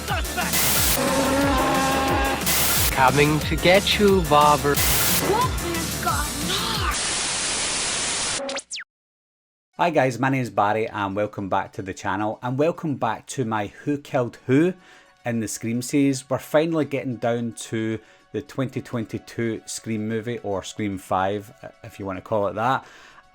suspect! Coming to get you, Bobber. Wolfman's got Nards! Hi guys, my name is Barry and welcome back to the channel, and welcome back to my Who Killed Who in the Scream series. We're finally getting down to the 2022 Scream movie, or Scream 5 if you want to call it that,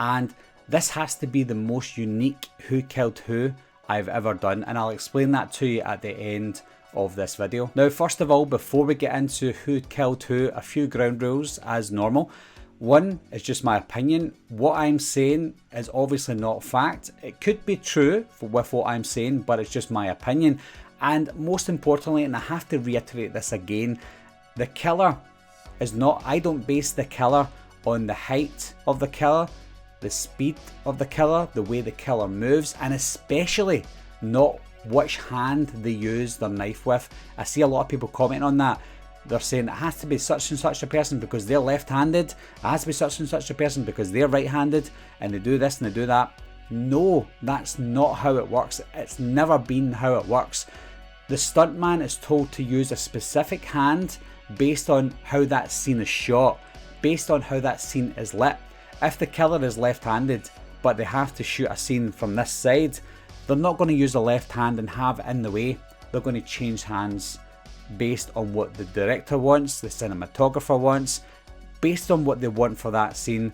and this has to be the most unique Who Killed Who I've ever done, and I'll explain that to you at the end of this video. Now first of all, before we get into Who Killed Who, a few ground rules as normal. One is just my opinion. What I'm saying is obviously not fact. It could be true with what I'm saying, but it's just my opinion. And most importantly, and I have to reiterate this again, the killer is not, I don't base the killer on the height of the killer, the speed of the killer, the way the killer moves, and especially not which hand they use their knife with. I see a lot of people commenting on that. They're saying it has to be such and such a person because they're left-handed, it has to be such and such a person because they're right-handed, and they do this and they do that. No, that's not how it works. It's never been how it works. The stuntman is told to use a specific hand based on how that scene is shot, based on how that scene is lit. If the killer is left-handed but they have to shoot a scene from this side, they're not going to use the left hand and have it in the way. They're going to change hands based on what the director wants, the cinematographer wants, based on what they want for that scene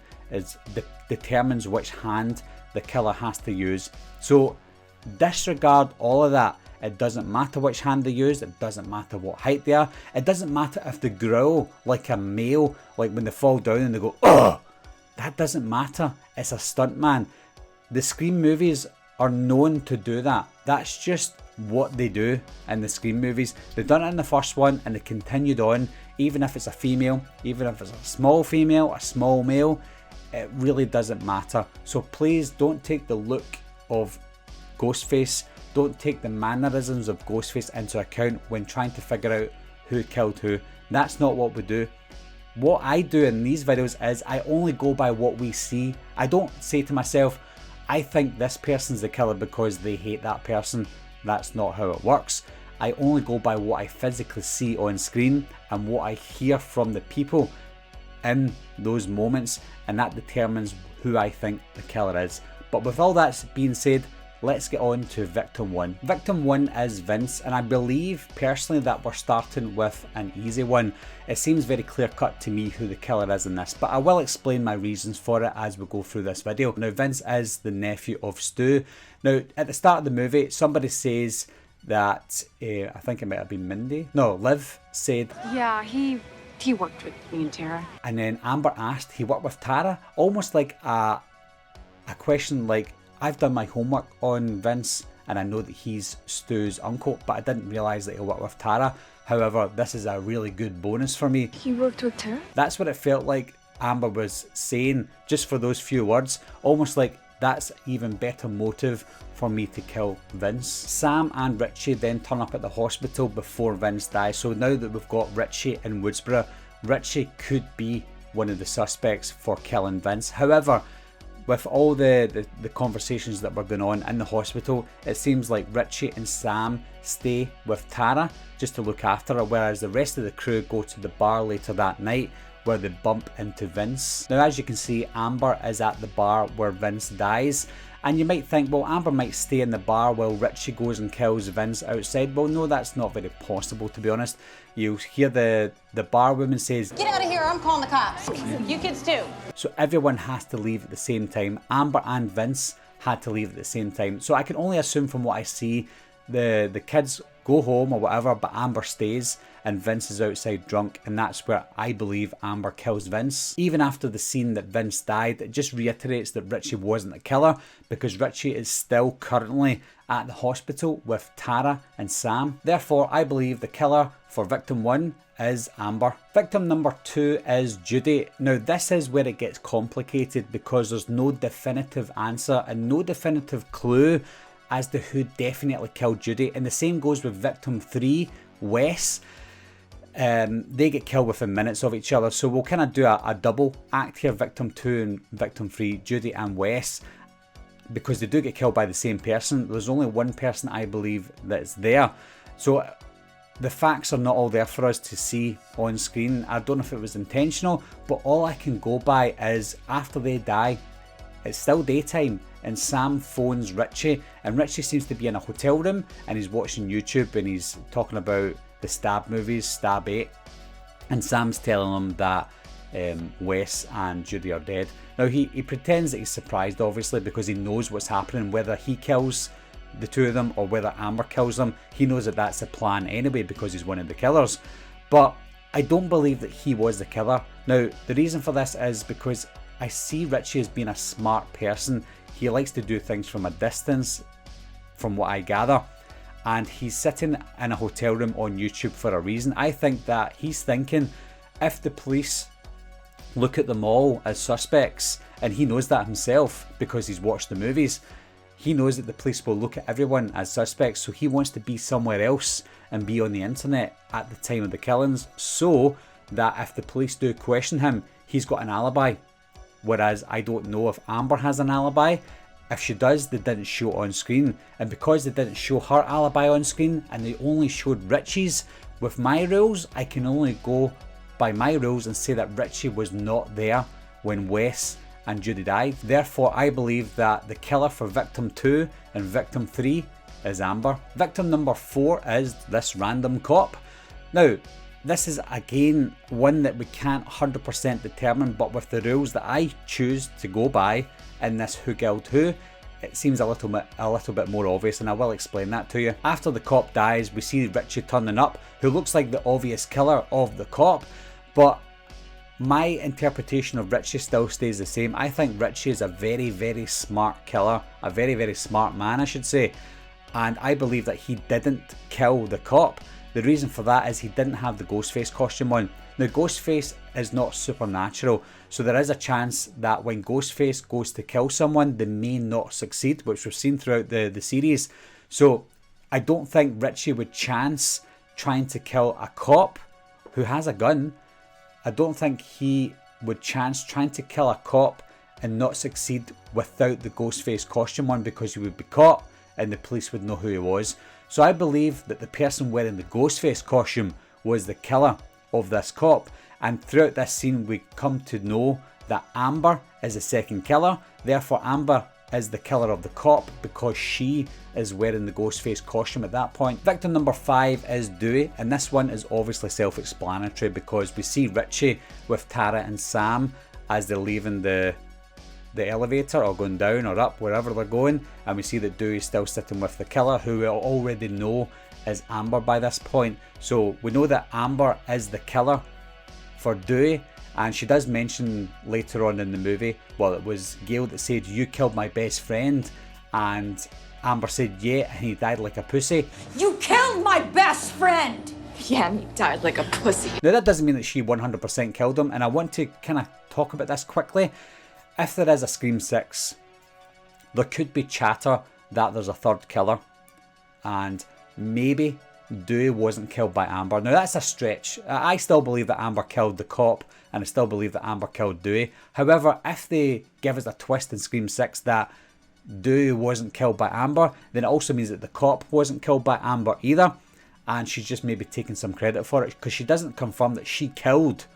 determines which hand the killer has to use. So disregard all of that. It doesn't matter which hand they use, it doesn't matter what height they are, it doesn't matter if they growl like a male, like when they fall down and they go, ugh! That doesn't matter. It's a stuntman. The Scream movies are known to do that. That's just what they do in the Scream movies. They've done it in the first one and they continued on, even if it's a female, even if it's a small female, a small male, it really doesn't matter. So please don't take the look of Ghostface, don't take the mannerisms of Ghostface into account when trying to figure out who killed who. That's not what we do. What I do in these videos is I only go by what we see. I don't say to myself, I think this person's the killer because they hate that person. That's not how it works. I only go by what I physically see on screen and what I hear from the people in those moments, and that determines who I think the killer is. But with all that being said, let's get on to victim 1. Victim 1 is Vince, and I believe personally that we're starting with an easy one. It seems very clear cut to me who the killer is in this, but I will explain my reasons for it as we go through this video. Now Vince is the nephew of Stu. Now at the start of the movie, somebody says that, I think it might have been Liv said, yeah, he worked with me and Tara. And then Amber asked, he worked with Tara? Almost like a question like, I've done my homework on Vince and I know that he's Stu's uncle, but I didn't realise that he worked with Tara. However, this is a really good bonus for me. He worked with Tara? That's what it felt like Amber was saying just for those few words. Almost like that's even better motive for me to kill Vince. Sam and Richie then turn up at the hospital before Vince dies. So now that we've got Richie in Woodsboro, Richie could be one of the suspects for killing Vince. However, with all the conversations that were going on in the hospital, it seems like Richie and Sam stay with Tara just to look after her, whereas the rest of the crew go to the bar later that night where they bump into Vince. Now as you can see, Amber is at the bar where Vince dies, and you might think, well, Amber might stay in the bar while Richie goes and kills Vince outside. Well, no, that's not very possible, to be honest. You hear the bar woman says, "Get out of here, I'm calling the cops." You kids too. So everyone has to leave at the same time. Amber and Vince had to leave at the same time. So I can only assume from what I see, the kids go home or whatever, but Amber stays and Vince is outside drunk, and that's where I believe Amber kills Vince. Even after the scene that Vince died, it just reiterates that Richie wasn't the killer, because Richie is still currently at the hospital with Tara and Sam. Therefore, I believe the killer for victim 1 is Amber. Victim number 2 is Judy. Now this is where it gets complicated because there's no definitive answer and no definitive clue as to who definitely killed Judy, and the same goes with victim 3, Wes. They get killed within minutes of each other, so we'll kind of do a double act here, victim 2 and victim 3, Judy and Wes, because they do get killed by the same person. There's only one person I believe that's there. So the facts are not all there for us to see on screen. I don't know if it was intentional, but all I can go by is after they die, it's still daytime, and Sam phones Richie, and Richie seems to be in a hotel room and he's watching YouTube and he's talking about the Stab movies, Stab 8, and Sam's telling him that Wes and Judy are dead. Now he pretends that he's surprised, obviously, because he knows what's happening, whether he kills the two of them or whether Amber kills them. He knows that that's the plan anyway because he's one of the killers. But I don't believe that he was the killer. Now the reason for this is because I see Richie as being a smart person. He likes to do things from a distance, from what I gather, and he's sitting in a hotel room on YouTube for a reason. I think that he's thinking, if the police look at them all as suspects, and he knows that himself because he's watched the movies, he knows that the police will look at everyone as suspects, so he wants to be somewhere else and be on the internet at the time of the killings, so that if the police do question him, he's got an alibi. Whereas I don't know if Amber has an alibi. If she does, they didn't show it on screen, and because they didn't show her alibi on screen and they only showed Richie's, with my rules I can only go by my rules and say that Richie was not there when Wes and Judy died. Therefore, I believe that the killer for victim 2 and victim 3 is Amber. Victim number 4 is this random cop. Now, this is again one that we can't 100% determine, but with the rules that I choose to go by in this Who Killed Who, it seems a little bit more obvious, and I will explain that to you. After the cop dies, we see Richie turning up, who looks like the obvious killer of the cop, but my interpretation of Richie still stays the same. I think Richie is a very, very smart killer, a very, very smart man, I should say, and I believe that he didn't kill the cop. The reason for that is he didn't have the Ghostface costume on. Now, Ghostface is not supernatural, so there is a chance that when Ghostface goes to kill someone, they may not succeed, which we've seen throughout the series. So I don't think Richie would chance trying to kill a cop who has a gun. I don't think he would chance trying to kill a cop and not succeed without the Ghostface costume on, because he would be caught and the police would know who he was. So I believe that the person wearing the Ghostface costume was the killer of this cop, and throughout this scene we come to know that Amber is the second killer. Therefore Amber is the killer of the cop because she is wearing the Ghostface costume at that point. Victim number 5 is Dewey, and this one is obviously self-explanatory because we see Richie with Tara and Sam as they're leaving the elevator or going down or up, wherever they're going, and we see that Dewey's still sitting with the killer, who we already know is Amber by this point. So we know that Amber is the killer for Dewey, and she does mention later on in the movie, well, it was Gail that said, "You killed my best friend," and Amber said, "Yeah, and he died like a pussy." You killed my best friend! Yeah, and he died like a pussy. Now that doesn't mean that she 100% killed him, and I want to kind of talk about this quickly. If there is a Scream 6, there could be chatter that there's a third killer, and maybe Dewey wasn't killed by Amber. Now that's a stretch. I still believe that Amber killed the cop, and I still believe that Amber killed Dewey. However, if they give us a twist in Scream 6 that Dewey wasn't killed by Amber, then it also means that the cop wasn't killed by Amber either, and she's just maybe taking some credit for it, because she doesn't confirm that she killed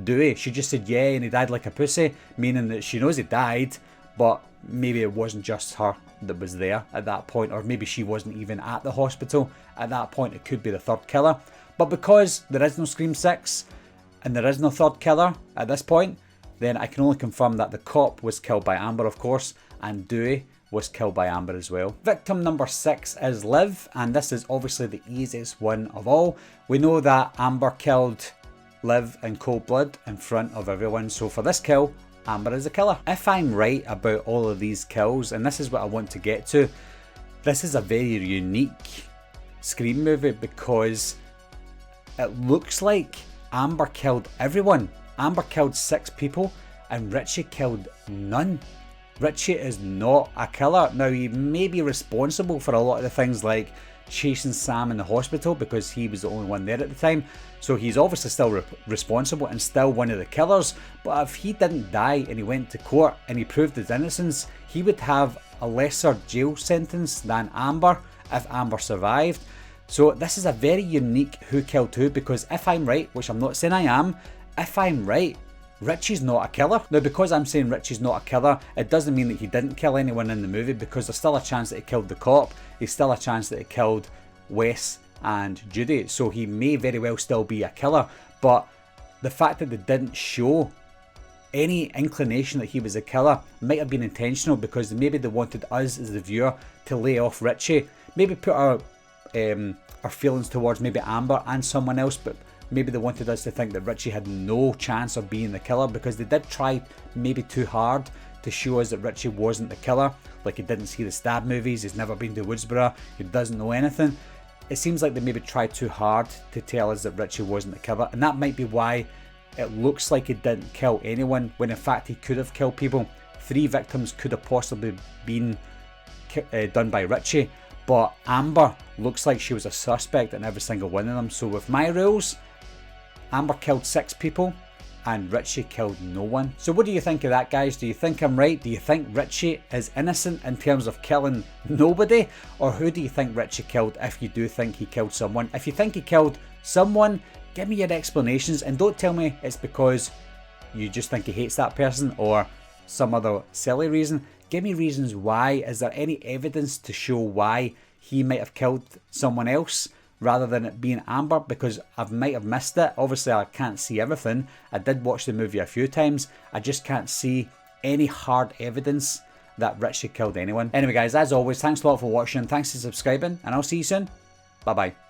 Dewey. She just said, "Yeah, and he died like a pussy," meaning that she knows he died, but maybe it wasn't just her that was there at that point, or maybe she wasn't even at the hospital at that point. It could be the third killer. But because there is no Scream 6 and there is no third killer at this point, then I can only confirm that the cop was killed by Amber, of course, and Dewey was killed by Amber as well. Victim number 6 is Liv, and this is obviously the easiest one of all. We know that Amber killed Liv in cold blood in front of everyone, so for this kill, Amber is the killer. If I'm right about all of these kills, and this is what I want to get to, this is a very unique Scream movie because it looks like Amber killed everyone. Amber killed 6 people and Richie killed none. Richie is not a killer. Now, he may be responsible for a lot of the things like chasing Sam in the hospital because he was the only one there at the time, so he's obviously still responsible and still one of the killers. But if he didn't die and he went to court and he proved his innocence, he would have a lesser jail sentence than Amber if Amber survived. So this is a very unique who killed who, because if I'm right, which I'm not saying I am, if I'm right, Richie's not a killer. Now, because I'm saying Richie's not a killer, it doesn't mean that he didn't kill anyone in the movie, because there's still a chance that he killed the cop. There's still a chance that he killed Wes and Judy. So he may very well still be a killer. But the fact that they didn't show any inclination that he was a killer might have been intentional, because maybe they wanted us as the viewer to lay off Richie. Maybe put our feelings towards maybe Amber and someone else, but maybe they wanted us to think that Richie had no chance of being the killer, because they did try maybe too hard to show us that Richie wasn't the killer. Like, he didn't see the stab movies, he's never been to Woodsboro, he doesn't know anything. It seems like they maybe tried too hard to tell us that Richie wasn't the killer, and that might be why it looks like he didn't kill anyone, when in fact he could have killed people. 3 victims could have possibly been done by Richie, but Amber looks like she was a suspect in every single one of them. So with my rules, Amber killed 6 people and Richie killed no one. So what do you think of that, guys? Do you think I'm right? Do you think Richie is innocent in terms of killing nobody? Or who do you think Richie killed, if you do think he killed someone? If you think he killed someone, give me your explanations, and don't tell me it's because you just think he hates that person or some other silly reason. Give me reasons why. Is there any evidence to show why he might have killed someone else rather than it being Amber? Because I might have missed it. Obviously I can't see everything. I did watch the movie a few times. I just can't see any hard evidence that Richie killed anyone. Anyway guys, as always, thanks a lot for watching, thanks for subscribing, and I'll see you soon. Bye bye.